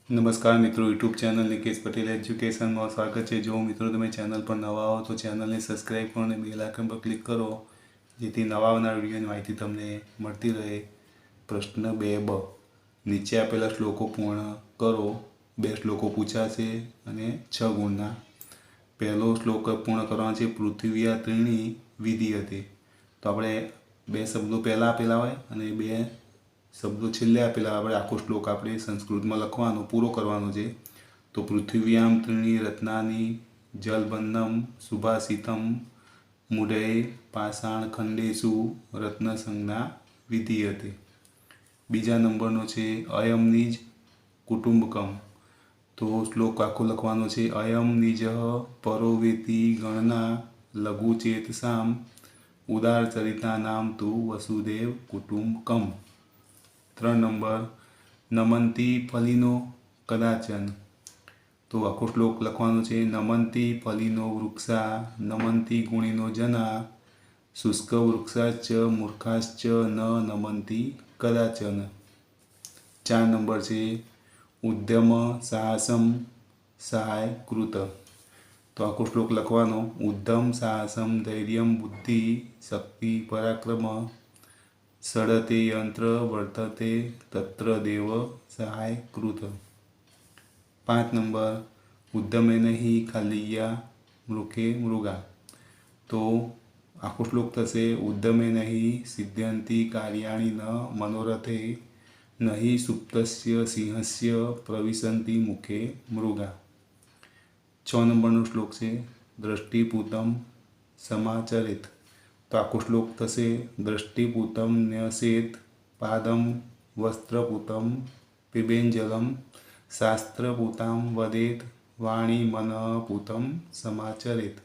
નમસ્કાર મિત્રો, YouTube channel Nikesh Patel એજ્યુકેશનમાં સ્વાગત છે। જો મિત્રો તમે ચેનલ પર નવા હો તો ચેનલને સબસ્ક્રાઈબ કરો અને બેલ આઇકન પર ક્લિક કરો, જેથી નવા આવનાર વિડીયોની માહિતી તમને મળતી રહે। પ્રશ્ન 2બ, નીચે આપેલા શ્લોકો પૂર્ણ કરો। 2 શ્લોકો પૂછાશે અને 6 ગુણના। પહેલો શ્લોક પૂર્ણ કરવાનો છે, પૃથ્વીયા ત્રીણી વિધીયતે। તો આપણે 2 શબ્દો પહેલાં આપેલા હોય અને 2 શબ્દો છેલ્લે આપેલા। આપણે આખો શ્લોક આપણે સંસ્કૃતમાં લખવાનો, પૂરો કરવાનો છે। તો પૃથ્વીયામ ત્રીણી રત્નાની જલબંધમ સુભાષિતમ મૂઢૈ પાષાણ ખંડેશુ રત્નસંજ્ઞા વિધીયતે। બીજા નંબરનો છે, અયમ નિજ કુટુંબકમ। તો શ્લોક આખો લખવાનો છે, અયમ નિજ પરોવેતિ ગણના લઘુચેતસામ ઉદારચરિતાનામ તુ વસુદેવ કુટુંબકમ। 3 નંબર, નમંતી ફલિનો કદાચન। તો આખો શ્લોક લખવાનો છે, નમંતી ફલિનો વૃક્ષા નમંતી ગુણિનો જના શુષ્ક વૃક્ષાશ્ચ મૂર્ખાશ્ચ ન નમંતી કદાચન। 4 નંબર છે, ઉદ્યમ સાહસમ સહાય કૃત। તો આખો શ્લોક લખવાનો, ઉદ્યમ સાહસમ ધૈર્યમ બુદ્ધિ શક્તિ પરાક્રમ સડતે યંત્ર વર્તતે તત્ર દેવ સહાય કૃત। 5 નંબર, ઉદ્યમેન હિ ખાલીયા મૃકે મૃગા। તો આખો શ્લોક થશે, ઉદ્યમેન હિ સિદ્ધયંતિ કાર્યાણિ ન મનોરથે નહિ સુપ્તસ્ય સિંહસ્ય પ્રવિશંતિ મુખે મૃગા। 6 નંબરનો શ્લોક છે, દ્રષ્ટિપૂતમ સમાચરેત। તો આખો શ્લોક થશે, દ્રષ્ટિપૂતમ ન્યસેત પાદમ વસ્ત્રપૂતમ પિબેન્જલમ શાસ્ત્રપૂતામ વદેત વાણી મનઃપૂતમ સમાચરેત।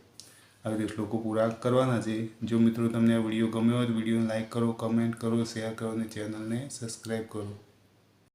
આવી રીતે શ્લોકો પૂરા કરવાના છે। જો મિત્રો તમને આ વિડીયો ગમ્યો હોય તો વિડીયોને લાઇક કરો, કમેન્ટ કરો, શેર કરો અને ચેનલને સબસ્ક્રાઈબ કરો।